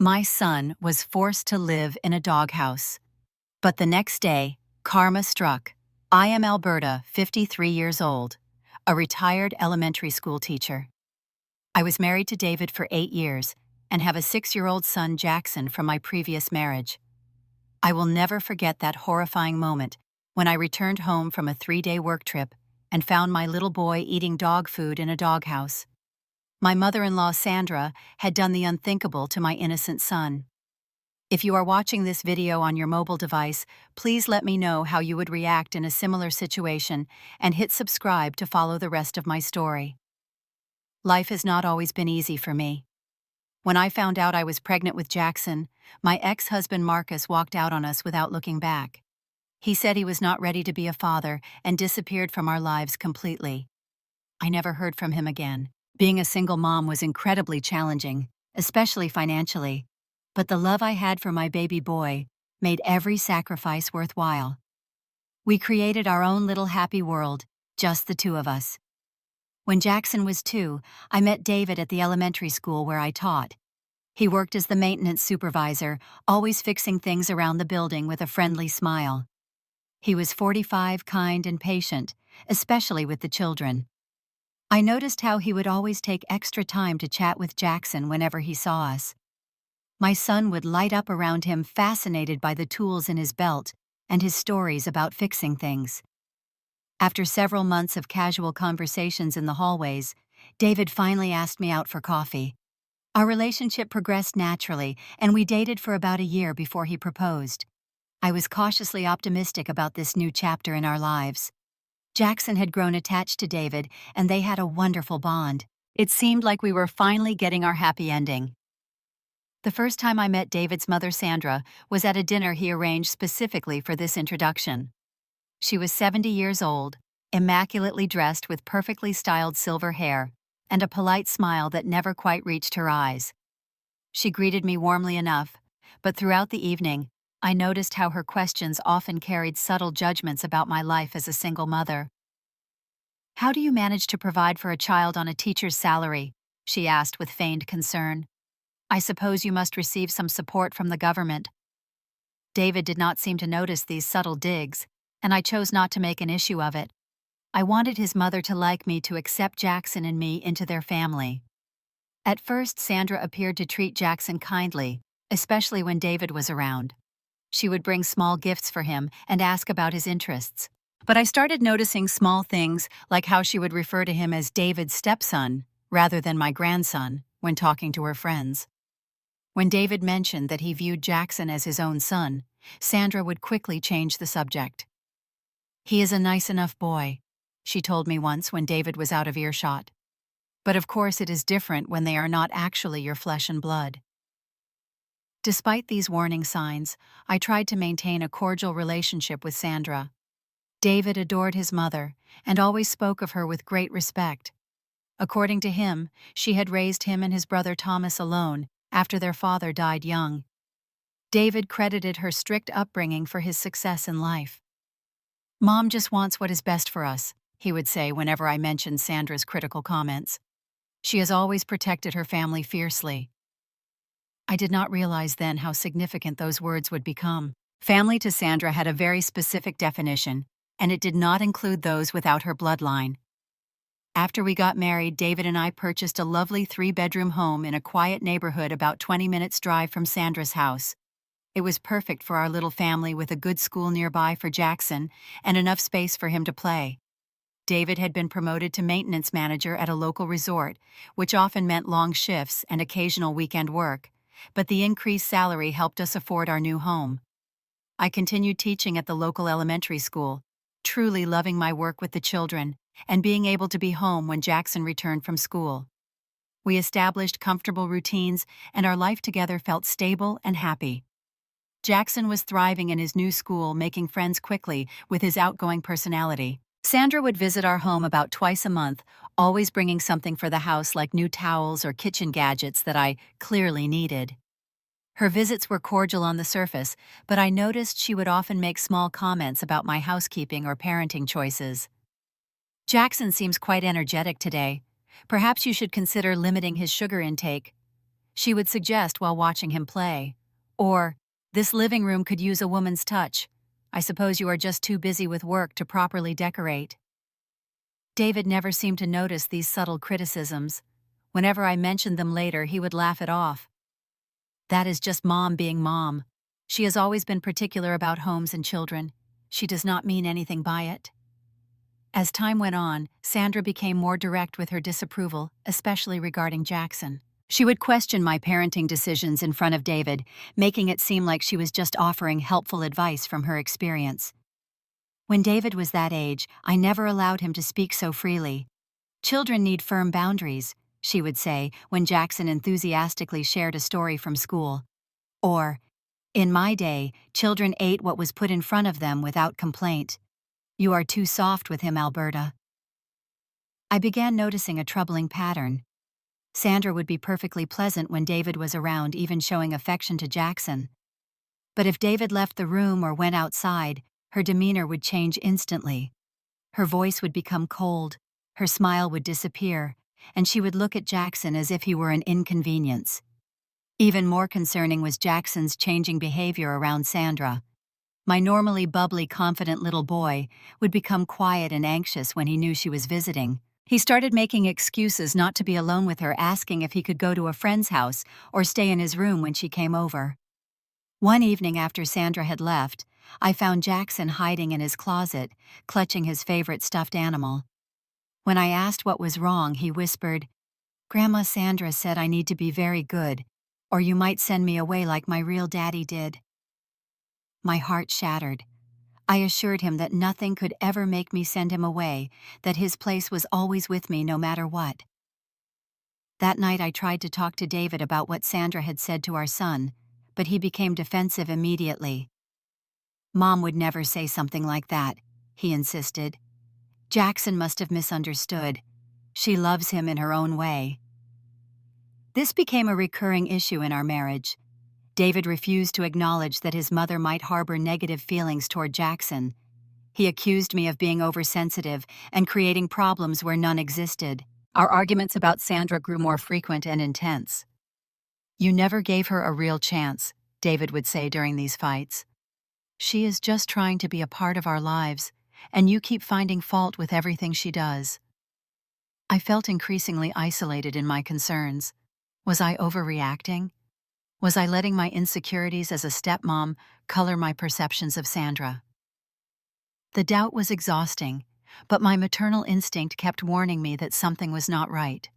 My son was forced to live in a doghouse. But the next day, karma struck. I am Alberta, 53 years old, a retired elementary school teacher. I was married to David for 8 years and have a 6-year-old son, Jackson, from my previous marriage. I will never forget that horrifying moment when I returned home from a 3-day work trip and found my little boy eating dog food in a doghouse. My mother-in-law, Sandra, had done the unthinkable to my innocent son. If you are watching this video on your mobile device, please let me know how you would react in a similar situation and hit subscribe to follow the rest of my story. Life has not always been easy for me. When I found out I was pregnant with Jackson, my ex-husband Marcus walked out on us without looking back. He said he was not ready to be a father and disappeared from our lives completely. I never heard from him again. Being a single mom was incredibly challenging, especially financially, but the love I had for my baby boy made every sacrifice worthwhile. We created our own little happy world, just the two of us. When Jackson was 2, I met David at the elementary school where I taught. He worked as the maintenance supervisor, always fixing things around the building with a friendly smile. He was 45, kind and patient, especially with the children. I noticed how he would always take extra time to chat with Jackson whenever he saw us. My son would light up around him, fascinated by the tools in his belt and his stories about fixing things. After several months of casual conversations in the hallways, David finally asked me out for coffee. Our relationship progressed naturally, and we dated for about a year before he proposed. I was cautiously optimistic about this new chapter in our lives. Jackson had grown attached to David, and they had a wonderful bond. It seemed like we were finally getting our happy ending. The first time I met David's mother, Sandra, was at a dinner he arranged specifically for this introduction. She was 70 years old, immaculately dressed with perfectly styled silver hair, and a polite smile that never quite reached her eyes. She greeted me warmly enough, but throughout the evening, I noticed how her questions often carried subtle judgments about my life as a single mother. "How do you manage to provide for a child on a teacher's salary?" she asked with feigned concern. "I suppose you must receive some support from the government." David did not seem to notice these subtle digs, and I chose not to make an issue of it. I wanted his mother to like me, to accept Jackson and me into their family. At first, Sandra appeared to treat Jackson kindly, especially when David was around. She would bring small gifts for him and ask about his interests. But I started noticing small things, like how she would refer to him as David's stepson rather than my grandson when talking to her friends. When David mentioned that he viewed Jackson as his own son, Sandra would quickly change the subject. "He is a nice enough boy," she told me once when David was out of earshot. "But of course it is different when they are not actually your flesh and blood." Despite these warning signs, I tried to maintain a cordial relationship with Sandra. David adored his mother and always spoke of her with great respect. According to him, she had raised him and his brother Thomas alone after their father died young. David credited her strict upbringing for his success in life. "Mom just wants what is best for us," he would say whenever I mentioned Sandra's critical comments. "She has always protected her family fiercely." I did not realize then how significant those words would become. Family to Sandra had a very specific definition, and it did not include those without her bloodline. After we got married, David and I purchased a lovely 3-bedroom home in a quiet neighborhood about 20 minutes' drive from Sandra's house. It was perfect for our little family, with a good school nearby for Jackson and enough space for him to play. David had been promoted to maintenance manager at a local resort, which often meant long shifts and occasional weekend work, but the increased salary helped us afford our new home. I continued teaching at the local elementary school, truly loving my work with the children and being able to be home when Jackson returned from school. We established comfortable routines, and our life together felt stable and happy. Jackson was thriving in his new school, making friends quickly with his outgoing personality. Sandra would visit our home about twice a month, always bringing something for the house like new towels or kitchen gadgets that I clearly needed. Her visits were cordial on the surface, but I noticed she would often make small comments about my housekeeping or parenting choices. "Jackson seems quite energetic today. Perhaps you should consider limiting his sugar intake." She would suggest while watching him play. Or, "This living room could use a woman's touch. I suppose you are just too busy with work to properly decorate." David never seemed to notice these subtle criticisms. Whenever I mentioned them later, he would laugh it off. "That is just Mom being Mom. She has always been particular about homes and children. She does not mean anything by it." As time went on, Sandra became more direct with her disapproval, especially regarding Jackson. She would question my parenting decisions in front of David, making it seem like she was just offering helpful advice from her experience. When David was that age, I never allowed him to speak so freely. "Children need firm boundaries," she would say when Jackson enthusiastically shared a story from school. Or, "In my day, children ate what was put in front of them without complaint. You are too soft with him, Alberta." I began noticing a troubling pattern. Sandra would be perfectly pleasant when David was around, even showing affection to Jackson. But if David left the room or went outside, her demeanor would change instantly. Her voice would become cold, her smile would disappear, and she would look at Jackson as if he were an inconvenience. Even more concerning was Jackson's changing behavior around Sandra. My normally bubbly, confident little boy would become quiet and anxious when he knew she was visiting. He started making excuses not to be alone with her, asking if he could go to a friend's house or stay in his room when she came over. One evening after Sandra had left, I found Jackson hiding in his closet, clutching his favorite stuffed animal. When I asked what was wrong, he whispered, "Grandma Sandra said I need to be very good, or you might send me away like my real daddy did." My heart shattered. I assured him that nothing could ever make me send him away, that his place was always with me no matter what. That night I tried to talk to David about what Sandra had said to our son, but he became defensive immediately. "Mom would never say something like that," he insisted. "Jackson must have misunderstood. She loves him in her own way." This became a recurring issue in our marriage. David refused to acknowledge that his mother might harbor negative feelings toward Jackson. He accused me of being oversensitive and creating problems where none existed. Our arguments about Sandra grew more frequent and intense. "You never gave her a real chance," David would say during these fights. "She is just trying to be a part of our lives, and you keep finding fault with everything she does." I felt increasingly isolated in my concerns. Was I overreacting? Was I letting my insecurities as a stepmom color my perceptions of Sandra? The doubt was exhausting, but my maternal instinct kept warning me that something was not right.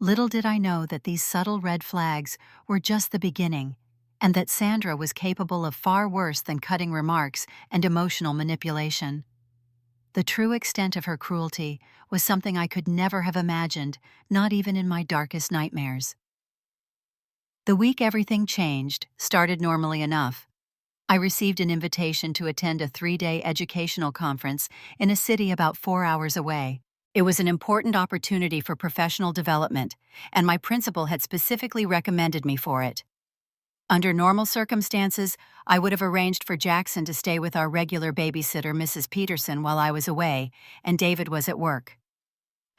Little did I know that these subtle red flags were just the beginning, and that Sandra was capable of far worse than cutting remarks and emotional manipulation. The true extent of her cruelty was something I could never have imagined, not even in my darkest nightmares. The week everything changed started normally enough. I received an invitation to attend a 3-day educational conference in a city about 4 hours away. It was an important opportunity for professional development, and my principal had specifically recommended me for it. Under normal circumstances, I would have arranged for Jackson to stay with our regular babysitter, Mrs. Peterson, while I was away, and David was at work.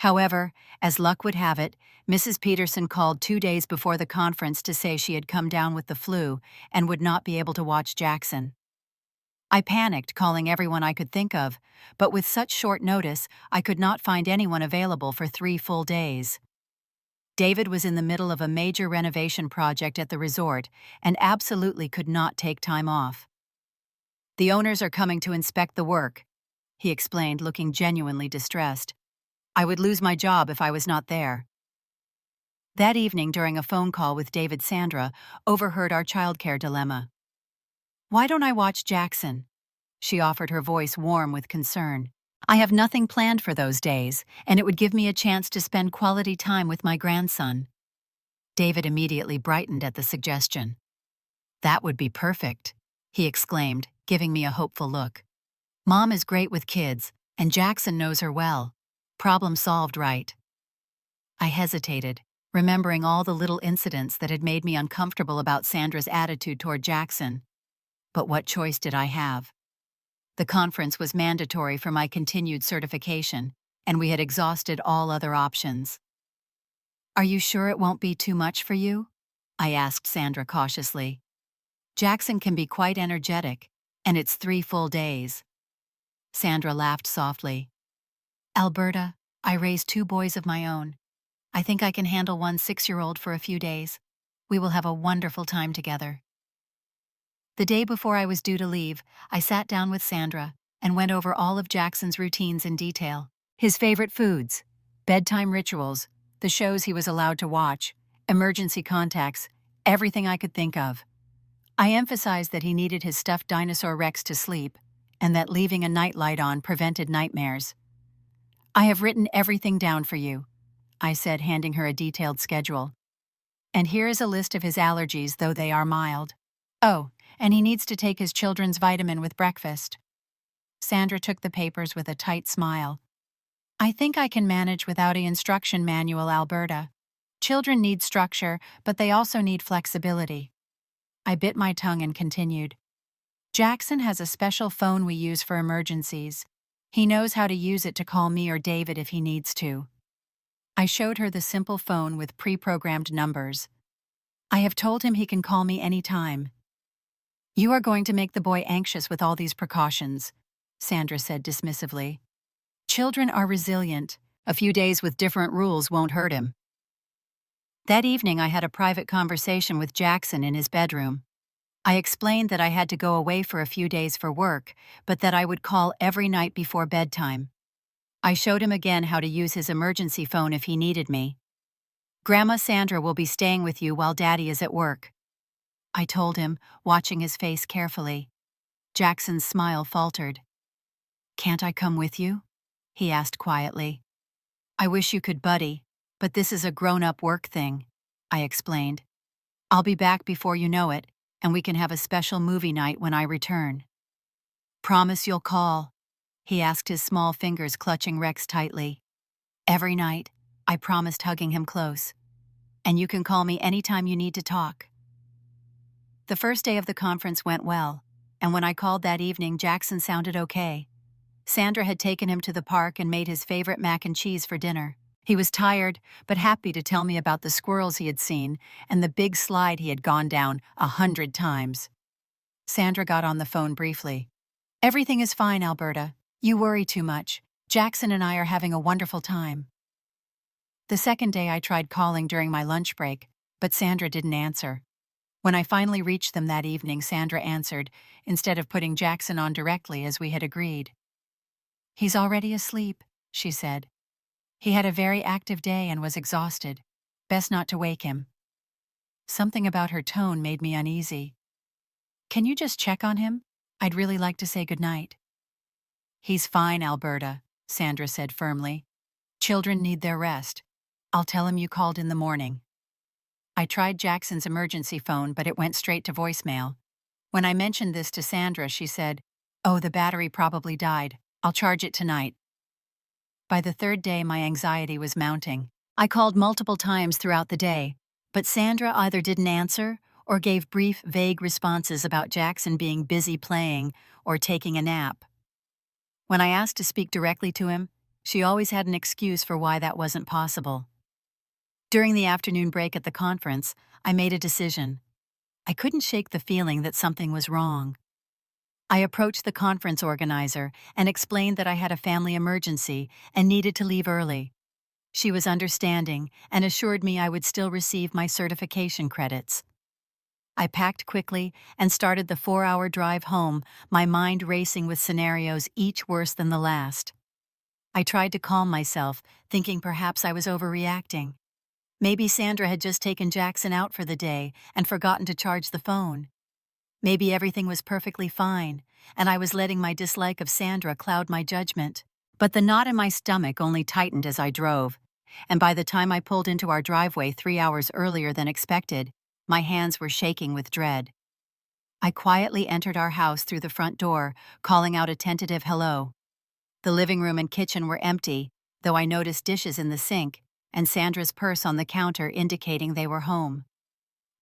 However, as luck would have it, Mrs. Peterson called 2 days before the conference to say she had come down with the flu and would not be able to watch Jackson. I panicked, calling everyone I could think of, but with such short notice, I could not find anyone available for 3 full days. David was in the middle of a major renovation project at the resort and absolutely could not take time off. "The owners are coming to inspect the work," he explained, looking genuinely distressed. "I would lose my job if I was not there." That evening, during a phone call with David, Sandra overheard our childcare dilemma. "Why don't I watch Jackson?" she offered, her voice warm with concern. "I have nothing planned for those days, and it would give me a chance to spend quality time with my grandson." David immediately brightened at the suggestion. "That would be perfect," he exclaimed, giving me a hopeful look. "Mom is great with kids, and Jackson knows her well. Problem solved, right?" I hesitated, remembering all the little incidents that had made me uncomfortable about Sandra's attitude toward Jackson. But what choice did I have? The conference was mandatory for my continued certification, and we had exhausted all other options. "Are you sure it won't be too much for you?" I asked Sandra cautiously. Jackson can be quite energetic, and it's 3 full days. Sandra laughed softly. Alberta, I raised 2 boys of my own. I think I can handle one 6-year-old for a few days. We will have a wonderful time together. The day before I was due to leave, I sat down with Sandra and went over all of Jackson's routines in detail. His favorite foods, bedtime rituals, the shows he was allowed to watch, emergency contacts, everything I could think of. I emphasized that he needed his stuffed dinosaur Rex to sleep, and that leaving a nightlight on prevented nightmares. I have written everything down for you, I said, handing her a detailed schedule. And here is a list of his allergies, though they are mild. Oh, and he needs to take his children's vitamin with breakfast. Sandra took the papers with a tight smile. I think I can manage without an instruction manual, Alberta. Children need structure, but they also need flexibility. I bit my tongue and continued. Jackson has a special phone we use for emergencies. He knows how to use it to call me or David if he needs to. I showed her the simple phone with pre-programmed numbers. I have told him he can call me any time. You are going to make the boy anxious with all these precautions, Sandra said dismissively. Children are resilient. A few days with different rules won't hurt him. That evening I had a private conversation with Jackson in his bedroom. I explained that I had to go away for a few days for work, but that I would call every night before bedtime. I showed him again how to use his emergency phone if he needed me. Grandma Sandra will be staying with you while Daddy is at work, I told him, watching his face carefully. Jackson's smile faltered. Can't I come with you? He asked quietly. I wish you could, buddy, but this is a grown-up work thing, I explained. I'll be back before you know it, and we can have a special movie night when I return. Promise you'll call? He asked, his small fingers clutching Rex tightly. Every night, I promised, hugging him close. And you can call me anytime you need to talk. The first day of the conference went well, and when I called that evening, Jackson sounded okay. Sandra had taken him to the park and made his favorite mac and cheese for dinner. He was tired, but happy to tell me about the squirrels he had seen and the big slide he had gone down 100 times. Sandra got on the phone briefly. Everything is fine, Alberta. You worry too much. Jackson and I are having a wonderful time. The second day I tried calling during my lunch break, but Sandra didn't answer. When I finally reached them that evening, Sandra answered, instead of putting Jackson on directly as we had agreed. He's already asleep, she said. He had a very active day and was exhausted. Best not to wake him. Something about her tone made me uneasy. Can you just check on him? I'd really like to say goodnight. He's fine, Alberta, Sandra said firmly. Children need their rest. I'll tell him you called in the morning. I tried Jackson's emergency phone, but it went straight to voicemail. When I mentioned this to Sandra, she said, Oh, the battery probably died. I'll charge it tonight. By the third day, my anxiety was mounting. I called multiple times throughout the day, but Sandra either didn't answer or gave brief, vague responses about Jackson being busy playing or taking a nap. When I asked to speak directly to him, she always had an excuse for why that wasn't possible. During the afternoon break at the conference, I made a decision. I couldn't shake the feeling that something was wrong. I approached the conference organizer and explained that I had a family emergency and needed to leave early. She was understanding and assured me I would still receive my certification credits. I packed quickly and started the 4-hour drive home, my mind racing with scenarios each worse than the last. I tried to calm myself, thinking perhaps I was overreacting. Maybe Sandra had just taken Jackson out for the day and forgotten to charge the phone. Maybe everything was perfectly fine, and I was letting my dislike of Sandra cloud my judgment. But the knot in my stomach only tightened as I drove, and by the time I pulled into our driveway 3 hours earlier than expected, my hands were shaking with dread. I quietly entered our house through the front door, calling out a tentative hello. The living room and kitchen were empty, though I noticed dishes in the sink and Sandra's purse on the counter indicating they were home.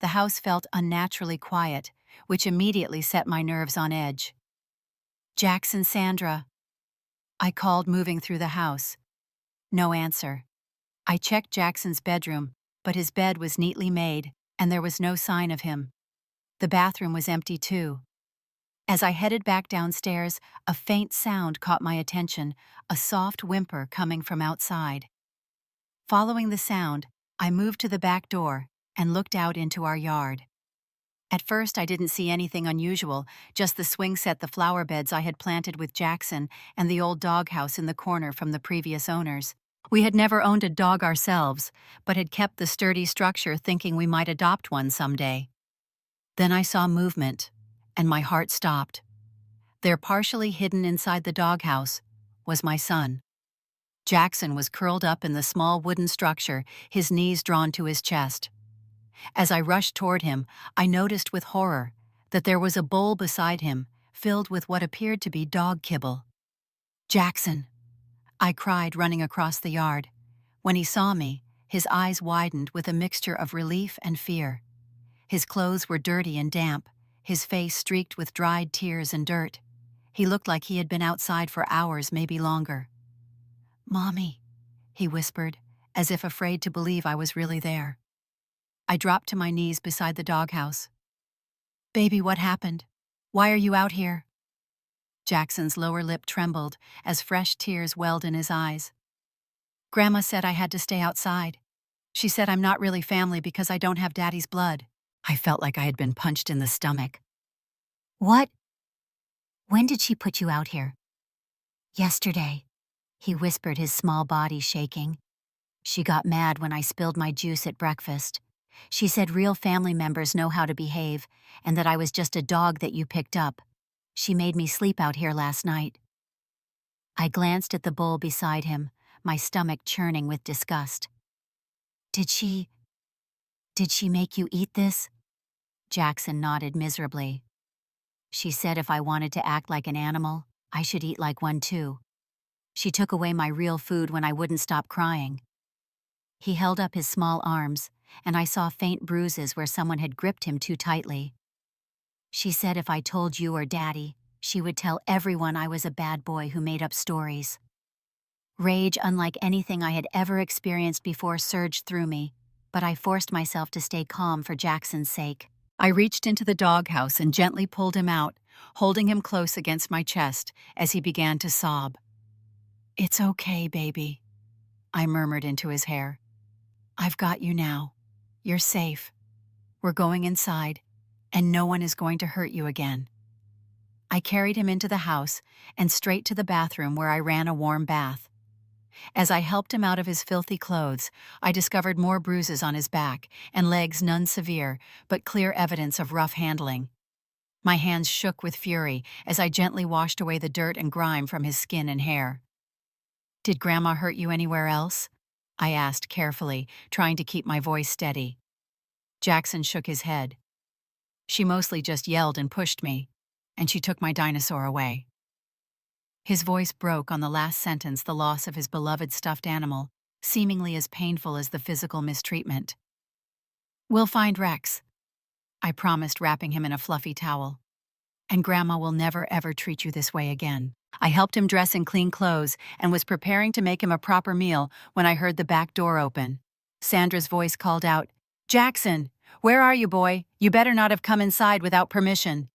The house felt unnaturally quiet, which immediately set my nerves on edge. Jackson, Sandra. I called, moving through the house. No answer. I checked Jackson's bedroom, but his bed was neatly made, and there was no sign of him. The bathroom was empty too. As I headed back downstairs, a faint sound caught my attention, a soft whimper coming from outside. Following the sound, I moved to the back door and looked out into our yard. At first, I didn't see anything unusual, just the swing set, the flower beds I had planted with Jackson, and the old doghouse in the corner from the previous owners. We had never owned a dog ourselves, but had kept the sturdy structure thinking we might adopt one someday. Then I saw movement, and my heart stopped. There, partially hidden inside the doghouse, was my son. Jackson was curled up in the small wooden structure, his knees drawn to his chest. As I rushed toward him, I noticed with horror that there was a bowl beside him, filled with what appeared to be dog kibble. "Jackson!" I cried, running across the yard. When he saw me, his eyes widened with a mixture of relief and fear. His clothes were dirty and damp, his face streaked with dried tears and dirt. He looked like he had been outside for hours, maybe longer. "Mommy," he whispered, as if afraid to believe I was really there. I dropped to my knees beside the doghouse. "Baby, what happened? Why are you out here?" Jackson's lower lip trembled as fresh tears welled in his eyes. "Grandma said I had to stay outside. She said I'm not really family because I don't have Daddy's blood." I felt like I had been punched in the stomach. "What? When did she put you out here?" "Yesterday," he whispered, his small body shaking. "She got mad when I spilled my juice at breakfast. She said real family members know how to behave, and that I was just a dog that you picked up. She made me sleep out here last night." I glanced at the bowl beside him, my stomach churning with disgust. Did she make you eat this?" Jackson nodded miserably. "She said if I wanted to act like an animal, I should eat like one too. She took away my real food when I wouldn't stop crying." He held up his small arms, and I saw faint bruises where someone had gripped him too tightly. "She said if I told you or Daddy, she would tell everyone I was a bad boy who made up stories." Rage unlike anything I had ever experienced before surged through me, but I forced myself to stay calm for Jackson's sake. I reached into the doghouse and gently pulled him out, holding him close against my chest as he began to sob. "It's okay, baby," I murmured into his hair. "I've got you now. You're safe. We're going inside, and no one is going to hurt you again." I carried him into the house and straight to the bathroom where I ran a warm bath. As I helped him out of his filthy clothes, I discovered more bruises on his back and legs, none severe, but clear evidence of rough handling. My hands shook with fury as I gently washed away the dirt and grime from his skin and hair. "Did Grandma hurt you anywhere else?" I asked carefully, trying to keep my voice steady. Jackson shook his head. "She mostly just yelled and pushed me, and she took my dinosaur away." His voice broke on the last sentence, the loss of his beloved stuffed animal, seemingly as painful as the physical mistreatment. "We'll find Rex," I promised, wrapping him in a fluffy towel. "And Grandma will never ever treat you this way again." I helped him dress in clean clothes and was preparing to make him a proper meal when I heard the back door open. Sandra's voice called out, "Jackson, where are you, boy? You better not have come inside without permission."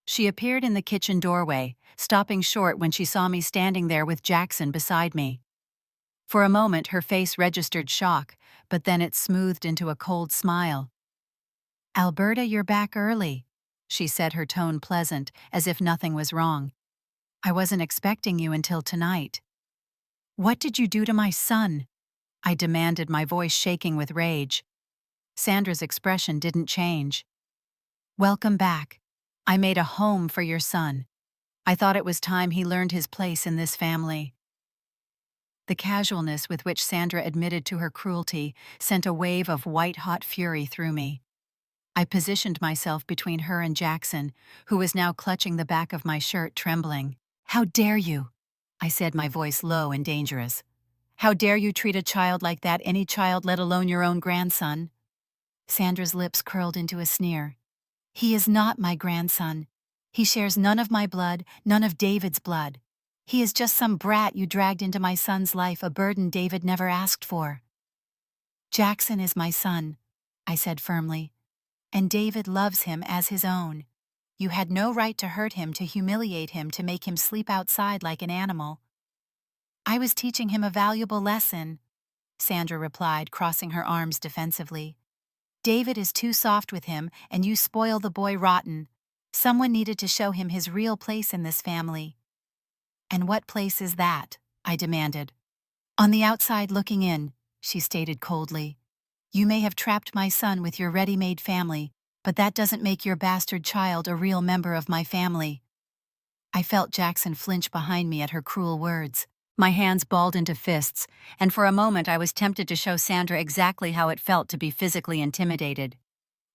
She appeared in the kitchen doorway, stopping short when she saw me standing there with Jackson beside me. For a moment her face registered shock, but then it smoothed into a cold smile. "Alberta, you're back early," she said, her tone pleasant, as if nothing was wrong. "I wasn't expecting you until tonight." "What did you do to my son?" I demanded, my voice shaking with rage. Sandra's expression didn't change. "Welcome back. I made a home for your son. I thought it was time he learned his place in this family." The casualness with which Sandra admitted to her cruelty sent a wave of white-hot fury through me. I positioned myself between her and Jackson, who was now clutching the back of my shirt, trembling. "How dare you?" I said, my voice low and dangerous. "How dare you treat a child like that, any child, let alone your own grandson?" Sandra's lips curled into a sneer. "He is not my grandson. He shares none of my blood, none of David's blood. He is just some brat you dragged into my son's life, a burden David never asked for. Jackson is my son. I said firmly. And David loves him as his own. You had no right to hurt him, to humiliate him, to make him sleep outside like an animal. I was teaching him a valuable lesson, Sandra replied, crossing her arms defensively. David is too soft with him, and you spoil the boy rotten. Someone needed to show him his real place in this family. And what place is that? I demanded. On the outside looking in, she stated coldly. You may have trapped my son with your ready-made family, but that doesn't make your bastard child a real member of my family. I felt Jackson flinch behind me at her cruel words. My hands balled into fists, and for a moment I was tempted to show Sandra exactly how it felt to be physically intimidated.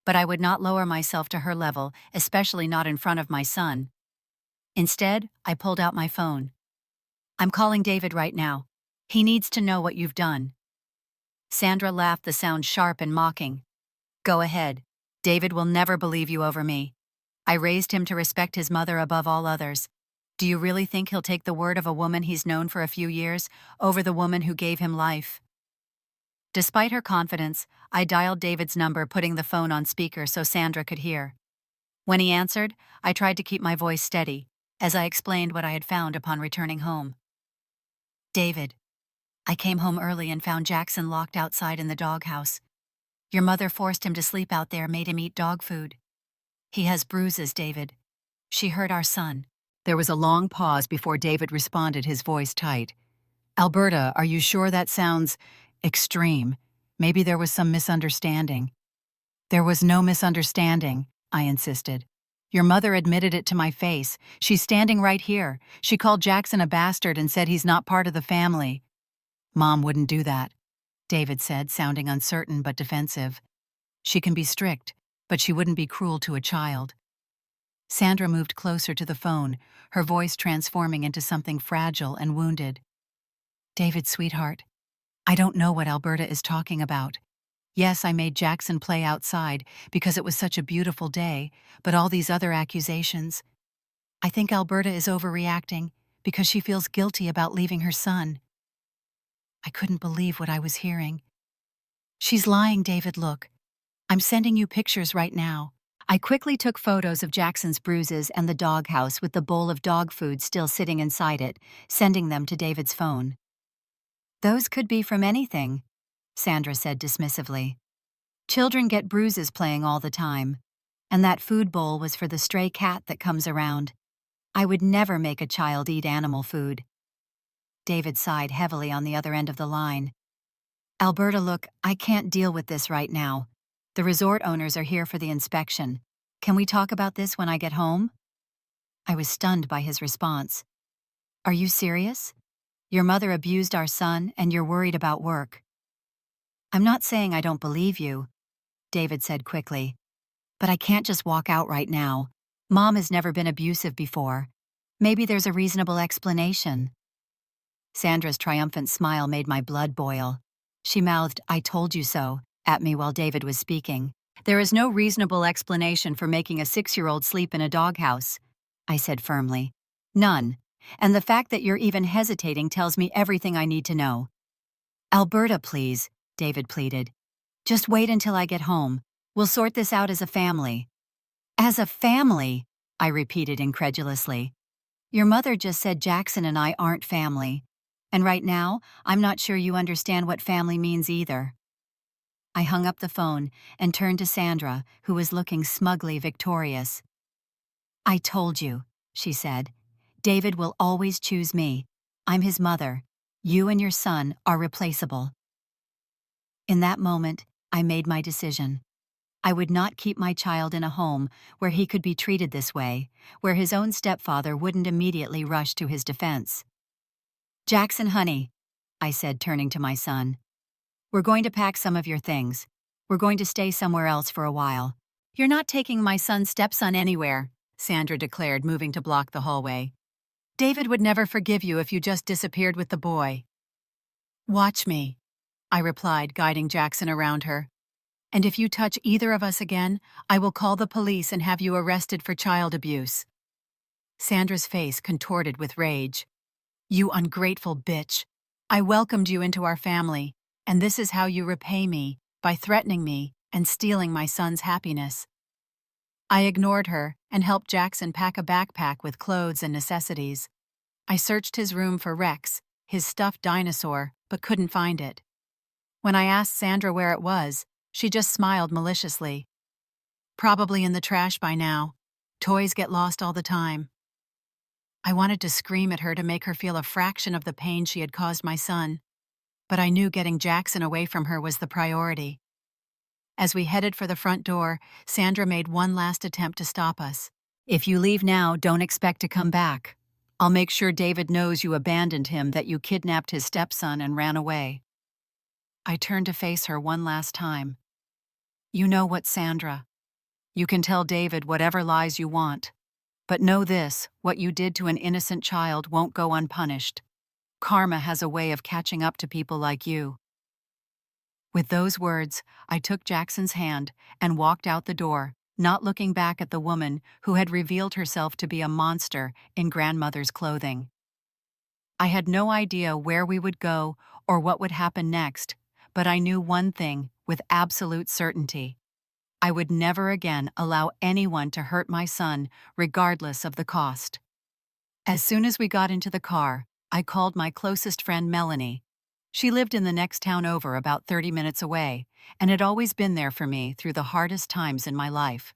But I would not lower myself to her level, especially not in front of my son. Instead, I pulled out my phone. I'm calling David right now. He needs to know what you've done. Sandra laughed, the sound sharp and mocking. Go ahead. David will never believe you over me. I raised him to respect his mother above all others. Do you really think he'll take the word of a woman he's known for a few years over the woman who gave him life? Despite her confidence, I dialed David's number, putting the phone on speaker so Sandra could hear. When he answered, I tried to keep my voice steady, as I explained what I had found upon returning home. David, I came home early and found Jackson locked outside in the doghouse. Your mother forced him to sleep out there, made him eat dog food. He has bruises, David. She hurt our son. There was a long pause before David responded, his voice tight. Alberta, are you sure that sounds extreme? Maybe there was some misunderstanding. There was no misunderstanding, I insisted. Your mother admitted it to my face. She's standing right here. She called Jackson a bastard and said he's not part of the family. Mom wouldn't do that, David said, sounding uncertain but defensive. She can be strict, but she wouldn't be cruel to a child. Sandra moved closer to the phone, her voice transforming into something fragile and wounded. David, sweetheart, I don't know what Alberta is talking about. Yes, I made Jackson play outside because it was such a beautiful day, but all these other accusations. I think Alberta is overreacting because she feels guilty about leaving her son. I couldn't believe what I was hearing. She's lying, David, look. I'm sending you pictures right now. I quickly took photos of Jackson's bruises and the doghouse with the bowl of dog food still sitting inside it, sending them to David's phone. Those could be from anything, Sandra said dismissively. Children get bruises playing all the time, and that food bowl was for the stray cat that comes around. I would never make a child eat animal food. David sighed heavily on the other end of the line. Alberta, look, I can't deal with this right now. The resort owners are here for the inspection. Can we talk about this when I get home? I was stunned by his response. Are you serious? Your mother abused our son, and you're worried about work. I'm not saying I don't believe you, David said quickly. But I can't just walk out right now. Mom has never been abusive before. Maybe there's a reasonable explanation. Sandra's triumphant smile made my blood boil. She mouthed, I told you so, at me while David was speaking. There is no reasonable explanation for making a 6-year-old sleep in a doghouse, I said firmly. None. And the fact that you're even hesitating tells me everything I need to know. Alberta, please, David pleaded. Just wait until I get home. We'll sort this out as a family. As a family, I repeated incredulously. Your mother just said Jackson and I aren't family. And right now, I'm not sure you understand what family means either. I hung up the phone and turned to Sandra, who was looking smugly victorious. I told you, she said. David will always choose me. I'm his mother. You and your son are replaceable. In that moment, I made my decision. I would not keep my child in a home where he could be treated this way, where his own stepfather wouldn't immediately rush to his defense. Jackson, honey, I said, turning to my son. We're going to pack some of your things. We're going to stay somewhere else for a while. You're not taking my son's stepson anywhere, Sandra declared, moving to block the hallway. David would never forgive you if you just disappeared with the boy. Watch me, I replied, guiding Jackson around her. And if you touch either of us again, I will call the police and have you arrested for child abuse. Sandra's face contorted with rage. You ungrateful bitch. I welcomed you into our family, and this is how you repay me, by threatening me, and stealing my son's happiness. I ignored her and helped Jackson pack a backpack with clothes and necessities. I searched his room for Rex, his stuffed dinosaur, but couldn't find it. When I asked Sandra where it was, she just smiled maliciously. Probably in the trash by now. Toys get lost all the time. I wanted to scream at her to make her feel a fraction of the pain she had caused my son, but I knew getting Jackson away from her was the priority. As we headed for the front door, Sandra made one last attempt to stop us. "If you leave now, don't expect to come back. I'll make sure David knows you abandoned him, that you kidnapped his stepson and ran away." I turned to face her one last time. "You know what, Sandra? You can tell David whatever lies you want. But know this, what you did to an innocent child won't go unpunished. Karma has a way of catching up to people like you." With those words, I took Jackson's hand and walked out the door, not looking back at the woman who had revealed herself to be a monster in grandmother's clothing. I had no idea where we would go or what would happen next, but I knew one thing with absolute certainty. I would never again allow anyone to hurt my son, regardless of the cost. As soon as we got into the car, I called my closest friend Melanie. She lived in the next town over, about 30 minutes away, and had always been there for me through the hardest times in my life.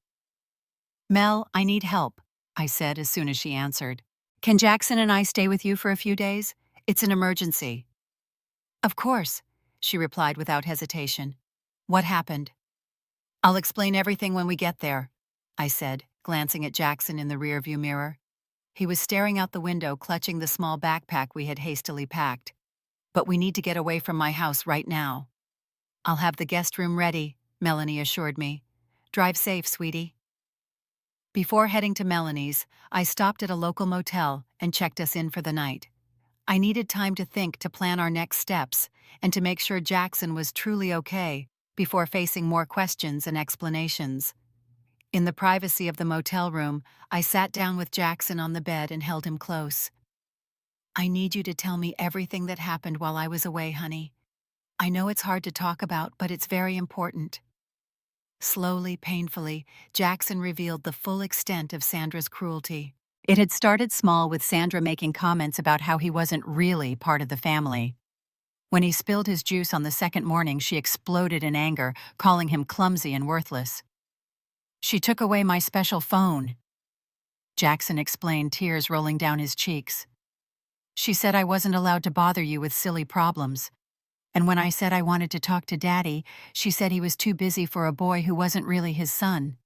"Mel, I need help," I said as soon as she answered. "Can Jackson and I stay with you for a few days? It's an emergency." "Of course," she replied without hesitation. "What happened?" "I'll explain everything when we get there," I said, glancing at Jackson in the rearview mirror. He was staring out the window, clutching the small backpack we had hastily packed. "But we need to get away from my house right now." "I'll have the guest room ready," Melanie assured me. "Drive safe, sweetie." Before heading to Melanie's, I stopped at a local motel and checked us in for the night. I needed time to think, to plan our next steps, and to make sure Jackson was truly okay before facing more questions and explanations. In the privacy of the motel room, I sat down with Jackson on the bed and held him close. "I need you to tell me everything that happened while I was away, honey. I know it's hard to talk about, but it's very important." Slowly, painfully, Jackson revealed the full extent of Sandra's cruelty. It had started small, with Sandra making comments about how he wasn't really part of the family. When he spilled his juice on the second morning, she exploded in anger, calling him clumsy and worthless. "She took away my special phone," Jackson explained, tears rolling down his cheeks. "She said I wasn't allowed to bother you with silly problems. And when I said I wanted to talk to Daddy, she said he was too busy for a boy who wasn't really his son."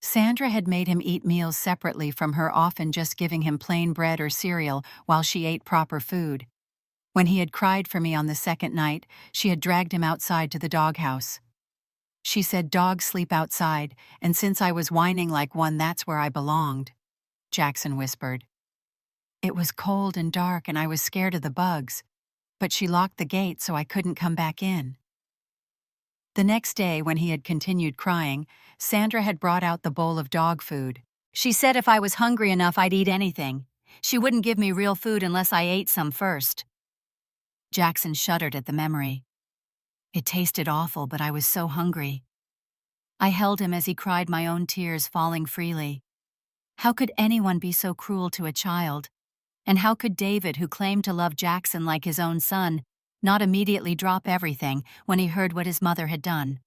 Sandra had made him eat meals separately from her, often just giving him plain bread or cereal while she ate proper food. When he had cried for me on the second night, she had dragged him outside to the doghouse. She said dogs sleep outside, and since I was whining like one, that's where I belonged, Jackson whispered. It was cold and dark, and I was scared of the bugs, but she locked the gate so I couldn't come back in. The next day, when he had continued crying, Sandra had brought out the bowl of dog food. She said if I was hungry enough, I'd eat anything. She wouldn't give me real food unless I ate some first. Jackson shuddered at the memory. It tasted awful, but I was so hungry. I held him as he cried, my own tears falling freely. How could anyone be so cruel to a child? And how could David, who claimed to love Jackson like his own son, not immediately drop everything when he heard what his mother had done?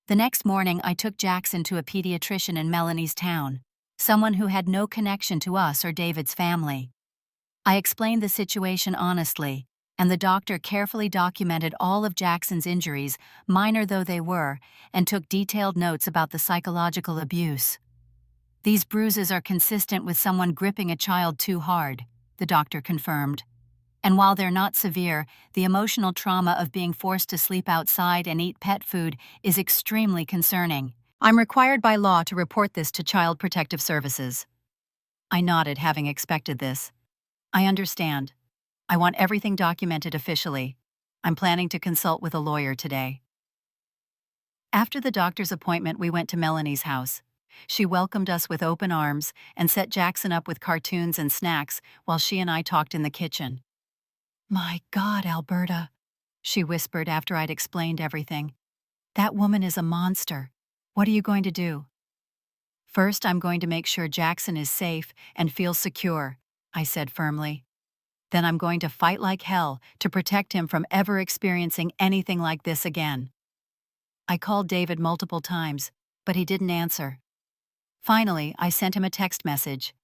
The next morning, I took Jackson to a pediatrician in Melanie's town, someone who had no connection to us or David's family. I explained the situation honestly, and the doctor carefully documented all of Jackson's injuries, minor though they were, and took detailed notes about the psychological abuse. "These bruises are consistent with someone gripping a child too hard," the doctor confirmed. "And while they're not severe, the emotional trauma of being forced to sleep outside and eat pet food is extremely concerning. I'm required by law to report this to Child Protective Services." I nodded, having expected this. "I understand. I want everything documented officially. I'm planning to consult with a lawyer today." After the doctor's appointment, we went to Melanie's house. She welcomed us with open arms and set Jackson up with cartoons and snacks while she and I talked in the kitchen. "My God, Alberta," she whispered after I'd explained everything. That woman is a monster. What are you going to do? First, I'm going to make sure Jackson is safe and feels secure, I said firmly. Then I'm going to fight like hell to protect him from ever experiencing anything like this again. I called David multiple times, but he didn't answer. Finally, I sent him a text message.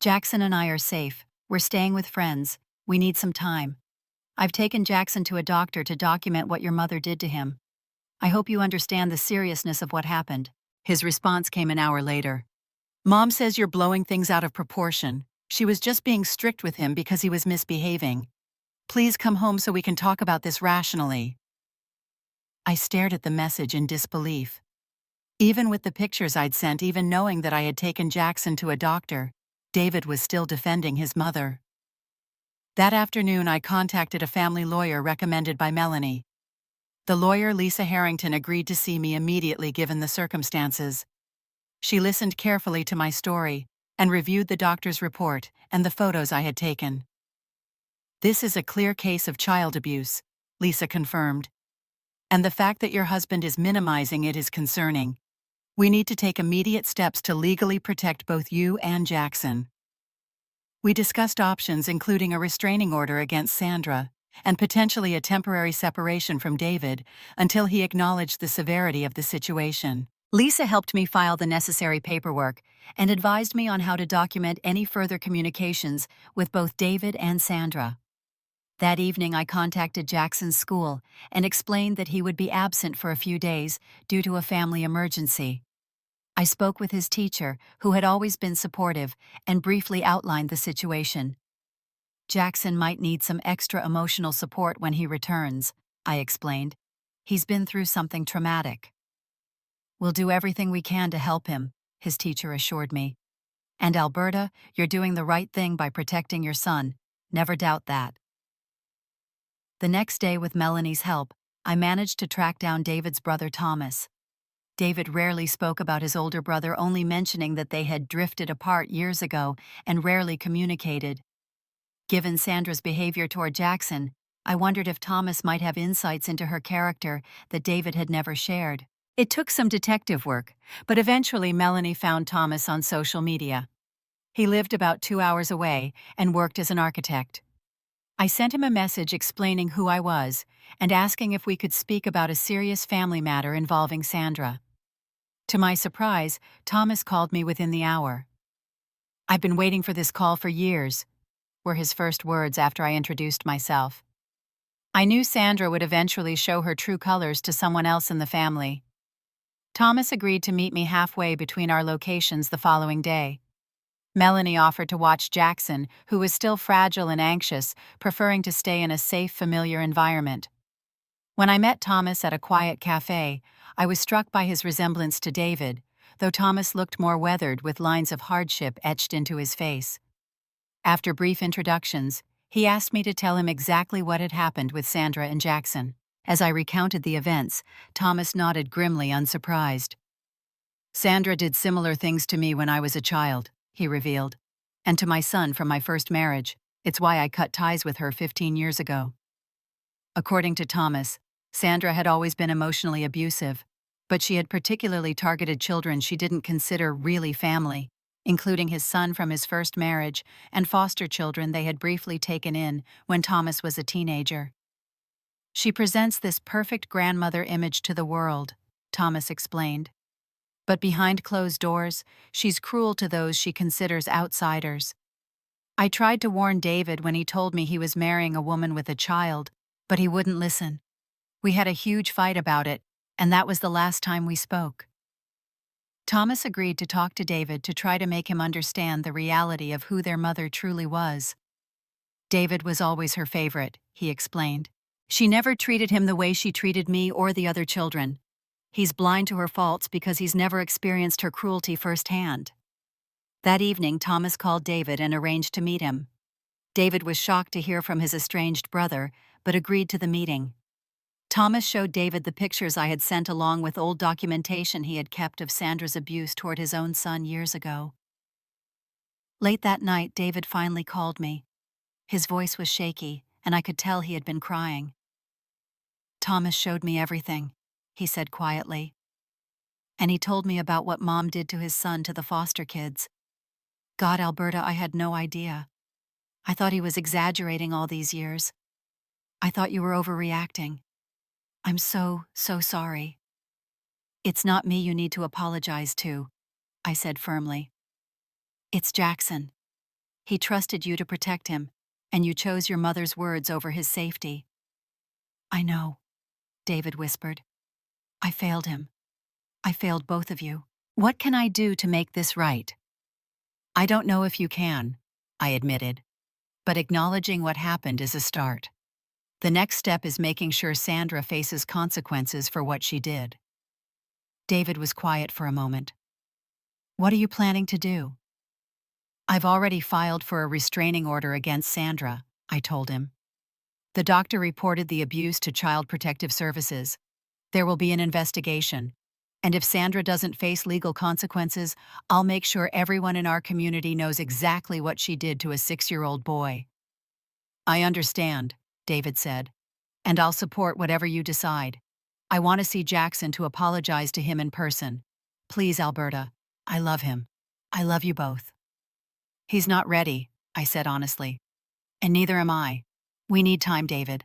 Jackson and I are safe. We're staying with friends. We need some time. I've taken Jackson to a doctor to document what your mother did to him. I hope you understand the seriousness of what happened. His response came an hour later. Mom says you're blowing things out of proportion. She was just being strict with him because he was misbehaving. Please come home so we can talk about this rationally. I stared at the message in disbelief. Even with the pictures I'd sent, even knowing that I had taken Jackson to a doctor, David was still defending his mother. That afternoon, I contacted a family lawyer recommended by Melanie. The lawyer, Lisa Harrington, agreed to see me immediately given the circumstances. She listened carefully to my story and reviewed the doctor's report and the photos I had taken. This is a clear case of child abuse, Lisa confirmed. And the fact that your husband is minimizing it is concerning. We need to take immediate steps to legally protect both you and Jackson. We discussed options including a restraining order against Sandra and potentially a temporary separation from David until he acknowledged the severity of the situation. Lisa helped me file the necessary paperwork and advised me on how to document any further communications with both David and Sandra. That evening, I contacted Jackson's school and explained that he would be absent for a few days due to a family emergency. I spoke with his teacher, who had always been supportive, and briefly outlined the situation. Jackson might need some extra emotional support when he returns, I explained. He's been through something traumatic. We'll do everything we can to help him, his teacher assured me. And Alberta, you're doing the right thing by protecting your son. Never doubt that. The next day, with Melanie's help, I managed to track down David's brother Thomas. David rarely spoke about his older brother, only mentioning that they had drifted apart years ago and rarely communicated. Given Sandra's behavior toward Jackson, I wondered if Thomas might have insights into her character that David had never shared. It took some detective work, but eventually Melanie found Thomas on social media. He lived about 2 hours away and worked as an architect. I sent him a message explaining who I was and asking if we could speak about a serious family matter involving Sandra. To my surprise, Thomas called me within the hour. "I've been waiting for this call for years," were his first words after I introduced myself. I knew Sandra would eventually show her true colors to someone else in the family. Thomas agreed to meet me halfway between our locations the following day. Melanie offered to watch Jackson, who was still fragile and anxious, preferring to stay in a safe, familiar environment. When I met Thomas at a quiet cafe, I was struck by his resemblance to David, though Thomas looked more weathered with lines of hardship etched into his face. After brief introductions, he asked me to tell him exactly what had happened with Sandra and Jackson. As I recounted the events, Thomas nodded grimly, unsurprised. "Sandra did similar things to me when I was a child," he revealed, "and to my son from my first marriage. It's why I cut ties with her 15 years ago." According to Thomas, Sandra had always been emotionally abusive, but she had particularly targeted children she didn't consider really family, including his son from his first marriage and foster children they had briefly taken in when Thomas was a teenager. "She presents this perfect grandmother image to the world," Thomas explained. "But behind closed doors, she's cruel to those she considers outsiders. I tried to warn David when he told me he was marrying a woman with a child, but he wouldn't listen. We had a huge fight about it, and that was the last time we spoke." Thomas agreed to talk to David to try to make him understand the reality of who their mother truly was. "David was always her favorite," he explained. "She never treated him the way she treated me or the other children. He's blind to her faults because he's never experienced her cruelty firsthand." That evening, Thomas called David and arranged to meet him. David was shocked to hear from his estranged brother, but agreed to the meeting. Thomas showed David the pictures I had sent along with old documentation he had kept of Sandra's abuse toward his own son years ago. Late that night, David finally called me. His voice was shaky, and I could tell he had been crying. "Thomas showed me everything. he said quietly. And he told me about what Mom did to his son to the foster kids. God, Alberta, I had no idea. I thought he was exaggerating all these years. I thought you were overreacting. I'm so sorry. It's not me you need to apologize to, I said firmly. It's Jackson. He trusted you to protect him, and you chose your mother's words over his safety. I know, David whispered. I failed him. I failed both of you. What can I do to make this right? I don't know if you can, I admitted, but acknowledging what happened is a start. The next step is making sure Sandra faces consequences for what she did. David was quiet for a moment. What are you planning to do? I've already filed for a restraining order against Sandra, I told him. The doctor reported the abuse to Child Protective Services. There will be an investigation. And if Sandra doesn't face legal consequences, I'll make sure everyone in our community knows exactly what she did to a 6-year-old boy. I understand, David said, and I'll support whatever you decide. I want to see Jackson to apologize to him in person. Please, Alberta. I love him. I love you both. He's not ready, I said honestly. And neither am I. We need time, David.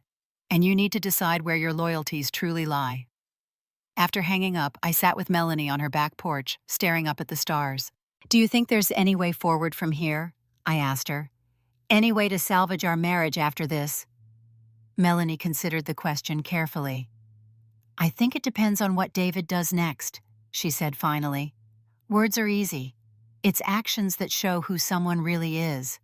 And you need to decide where your loyalties truly lie. After hanging up, I sat with Melanie on her back porch, staring up at the stars. Do you think there's any way forward from here? I asked her. Any way to salvage our marriage after this? Melanie considered the question carefully. I think it depends on what David does next, she said finally. Words are easy. It's actions that show who someone really is.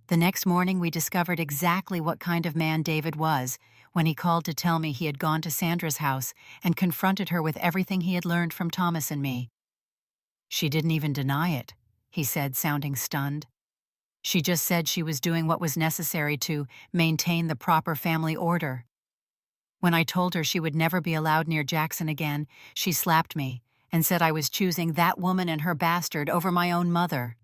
The next morning we discovered exactly what kind of man David was when he called to tell me he had gone to Sandra's house and confronted her with everything he had learned from Thomas and me. She didn't even deny it, he said, sounding stunned. She just said she was doing what was necessary to maintain the proper family order. When I told her she would never be allowed near Jackson again, she slapped me and said I was choosing that woman and her bastard over my own mother.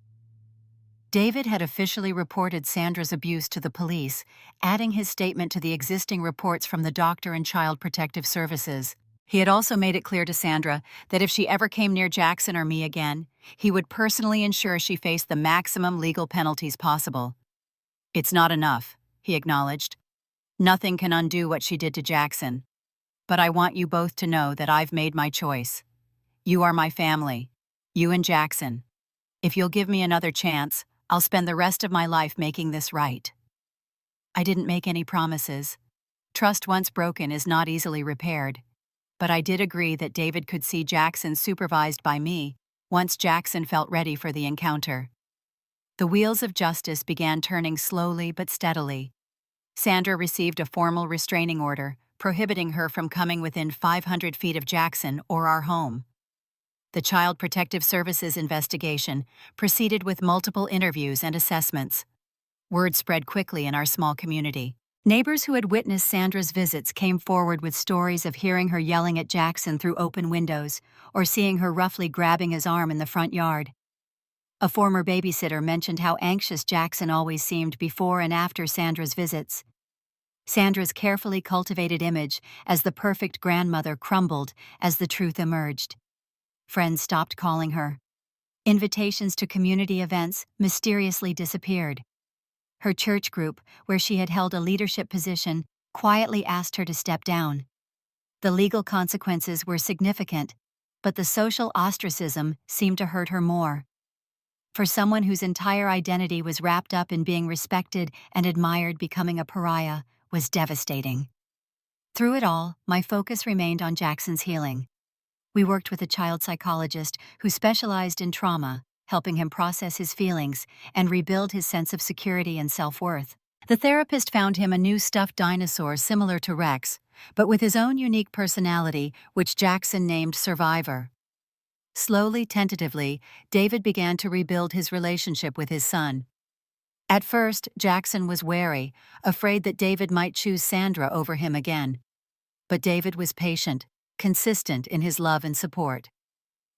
David had officially reported Sandra's abuse to the police, adding his statement to the existing reports from the doctor and Child Protective Services. He had also made it clear to Sandra that if she ever came near Jackson or me again, he would personally ensure she faced the maximum legal penalties possible. It's not enough, he acknowledged. Nothing can undo what she did to Jackson. But I want you both to know that I've made my choice. You are my family. You and Jackson. If you'll give me another chance, I'll spend the rest of my life making this right. I didn't make any promises. Trust once broken is not easily repaired. But I did agree that David could see Jackson supervised by me once Jackson felt ready for the encounter. The wheels of justice began turning slowly but steadily. Sandra received a formal restraining order, prohibiting her from coming within 500 feet of Jackson or our home. The Child Protective Services investigation proceeded with multiple interviews and assessments. Word spread quickly in our small community. Neighbors who had witnessed Sandra's visits came forward with stories of hearing her yelling at Jackson through open windows or seeing her roughly grabbing his arm in the front yard. A former babysitter mentioned how anxious Jackson always seemed before and after Sandra's visits. Sandra's carefully cultivated image as the perfect grandmother crumbled as the truth emerged. Friends stopped calling her. Invitations to community events mysteriously disappeared. Her church group, where she had held a leadership position, quietly asked her to step down. The legal consequences were significant, but the social ostracism seemed to hurt her more. For someone whose entire identity was wrapped up in being respected and admired, becoming a pariah was devastating. Through it all, my focus remained on Jackson's healing. We worked with a child psychologist who specialized in trauma, helping him process his feelings and rebuild his sense of security and self-worth. The therapist found him a new stuffed dinosaur similar to Rex, but with his own unique personality, which Jackson named Survivor. Slowly, tentatively, David began to rebuild his relationship with his son. At first, Jackson was wary, afraid that David might choose Sandra over him again. But David was patient, consistent in his love and support.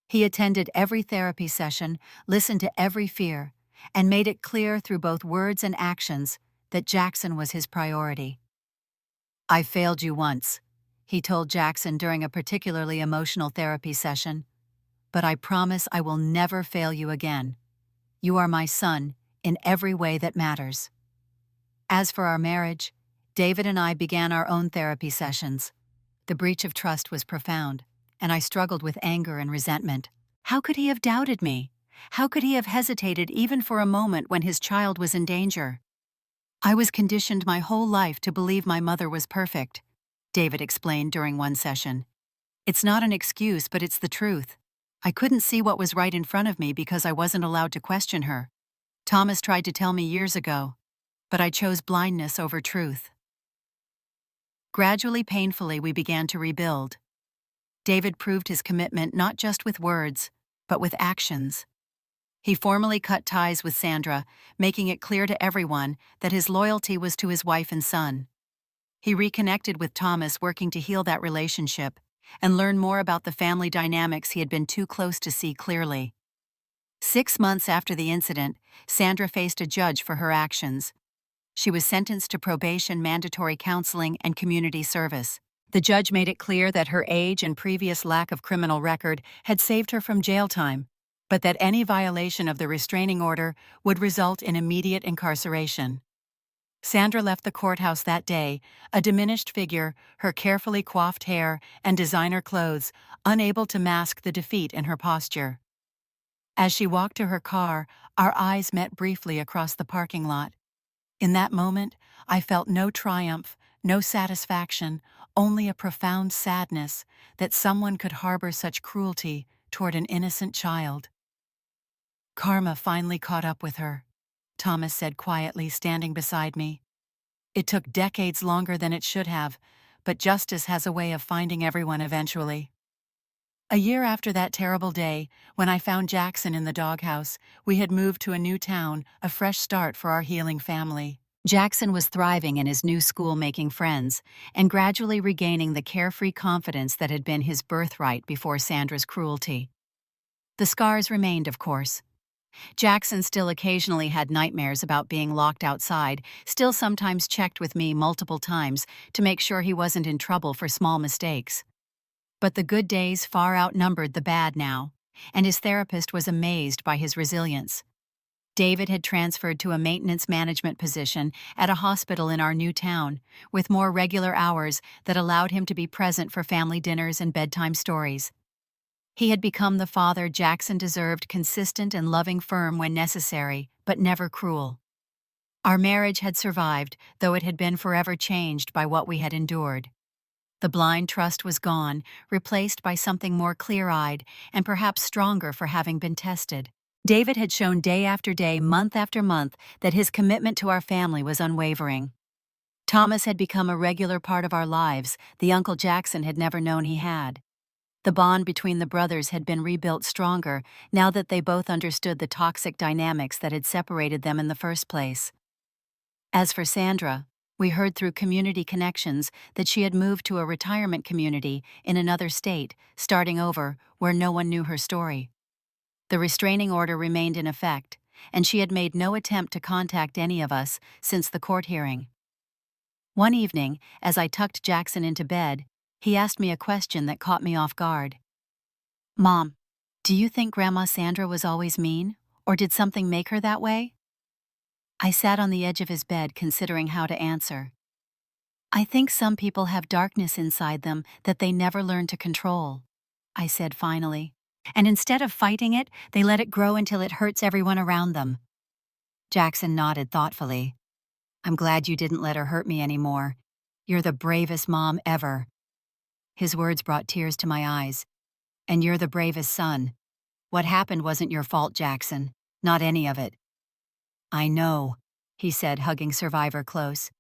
He attended every therapy session, listened to every fear, and made it clear through both words and actions that Jackson was his priority. I failed you once, he told Jackson during a particularly emotional therapy session. "But I promise I will never fail you again. You are my son in every way that matters." As for our marriage, David and I began our own therapy sessions. The breach of trust was profound, and I struggled with anger and resentment. How could he have doubted me? How could he have hesitated even for a moment when his child was in danger? "I was conditioned my whole life to believe my mother was perfect," David explained during one session. "It's not an excuse, but it's the truth. I couldn't see what was right in front of me because I wasn't allowed to question her. Thomas tried to tell me years ago, but I chose blindness over truth." Gradually, painfully, we began to rebuild. David proved his commitment not just with words, but with actions. He formally cut ties with Sandra, making it clear to everyone that his loyalty was to his wife and son. He reconnected with Thomas, working to heal that relationship and learn more about the family dynamics he had been too close to see clearly. 6 months after the incident, Sandra faced a judge for her actions. She was sentenced to probation, mandatory counseling, and community service. The judge made it clear that her age and previous lack of criminal record had saved her from jail time, but that any violation of the restraining order would result in immediate incarceration. Sandra left the courthouse that day, a diminished figure, her carefully coiffed hair and designer clothes unable to mask the defeat in her posture. As she walked to her car, our eyes met briefly across the parking lot. In that moment, I felt no triumph, no satisfaction, only a profound sadness that someone could harbor such cruelty toward an innocent child. "Karma finally caught up with her," Thomas said quietly, standing beside me. "It took decades longer than it should have, but justice has a way of finding everyone eventually." A year after that terrible day, when I found Jackson in the doghouse, we had moved to a new town, a fresh start for our healing family. Jackson was thriving in his new school, making friends, and gradually regaining the carefree confidence that had been his birthright before Sandra's cruelty. The scars remained, of course. Jackson still occasionally had nightmares about being locked outside, still sometimes checked with me multiple times to make sure he wasn't in trouble for small mistakes. But the good days far outnumbered the bad now, and his therapist was amazed by his resilience. David had transferred to a maintenance management position at a hospital in our new town, with more regular hours that allowed him to be present for family dinners and bedtime stories. He had become the father Jackson deserved, consistent and loving, firm when necessary, but never cruel. Our marriage had survived, though it had been forever changed by what we had endured. The blind trust was gone, replaced by something more clear-eyed and perhaps stronger for having been tested. David had shown day after day, month after month, that his commitment to our family was unwavering. Thomas had become a regular part of our lives, the Uncle Jackson had never known he had. The bond between the brothers had been rebuilt stronger now that they both understood the toxic dynamics that had separated them in the first place. As for Sandra, we heard through community connections that she had moved to a retirement community in another state, starting over where no one knew her story. The restraining order remained in effect, and she had made no attempt to contact any of us since the court hearing. One evening, as I tucked Jackson into bed, he asked me a question that caught me off guard. "Mom, do you think Grandma Sandra was always mean, or did something make her that way?" I sat on the edge of his bed, considering how to answer. "I think some people have darkness inside them that they never learn to control," I said finally. "And instead of fighting it, they let it grow until it hurts everyone around them." Jackson nodded thoughtfully. "I'm glad you didn't let her hurt me anymore. You're the bravest mom ever." His words brought tears to my eyes. "And you're the bravest son. What happened wasn't your fault, Jackson. Not any of it." "I know," he said, hugging Survivor close.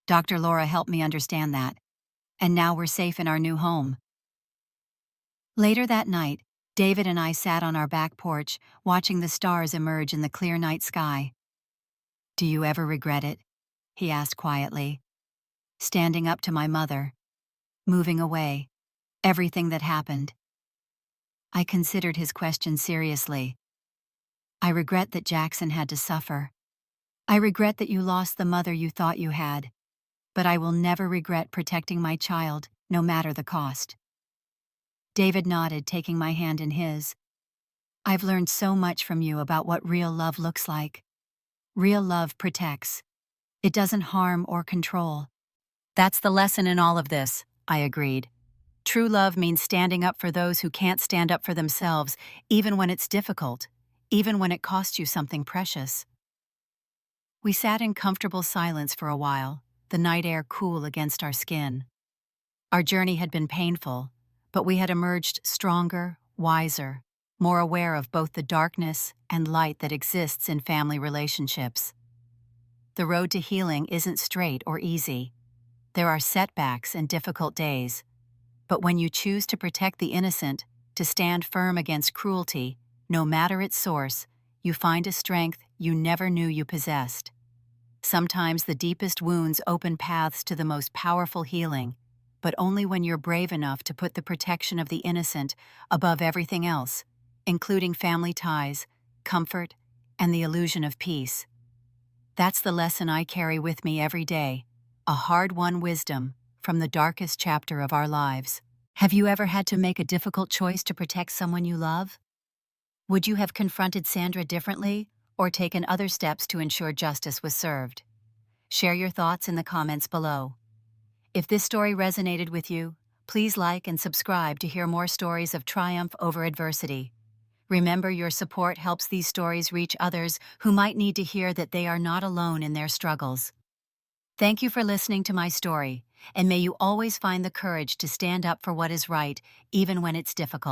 "Dr. Laura helped me understand that. And now we're safe in our new home." Later that night, David and I sat on our back porch, watching the stars emerge in the clear night sky. "Do you ever regret it?" he asked quietly. "Standing up to my mother, moving away, everything that happened." I considered his question seriously. "I regret that Jackson had to suffer. I regret that you lost the mother you thought you had. But I will never regret protecting my child, no matter the cost. David nodded, taking my hand in his. I've learned so much from you about what real love looks like. Real love protects. It doesn't harm or control. That's the lesson in all of this, I agreed. True love means standing up for those who can't stand up for themselves, even when it's difficult, even when it costs you something precious. We sat in comfortable silence for a while, the night air cool against our skin. Our journey had been painful, but we had emerged stronger, wiser, more aware of both the darkness and light that exists in family relationships. The road to healing isn't straight or easy. There are setbacks and difficult days. But when you choose to protect the innocent, to stand firm against cruelty, no matter its source, you find a strength you never knew you possessed. Sometimes the deepest wounds open paths to the most powerful healing, but only when you're brave enough to put the protection of the innocent above everything else, including family ties, comfort, and the illusion of peace. That's the lesson I carry with me every day, a hard-won wisdom from the darkest chapter of our lives. Have you ever had to make a difficult choice to protect someone you love? Would you have confronted Sandra differently or taken other steps to ensure justice was served? Share your thoughts in the comments below. If this story resonated with you, please like and subscribe to hear more stories of triumph over adversity. Remember, your support helps these stories reach others who might need to hear that they are not alone in their struggles. Thank you for listening to my story, and may you always find the courage to stand up for what is right, even when it's difficult.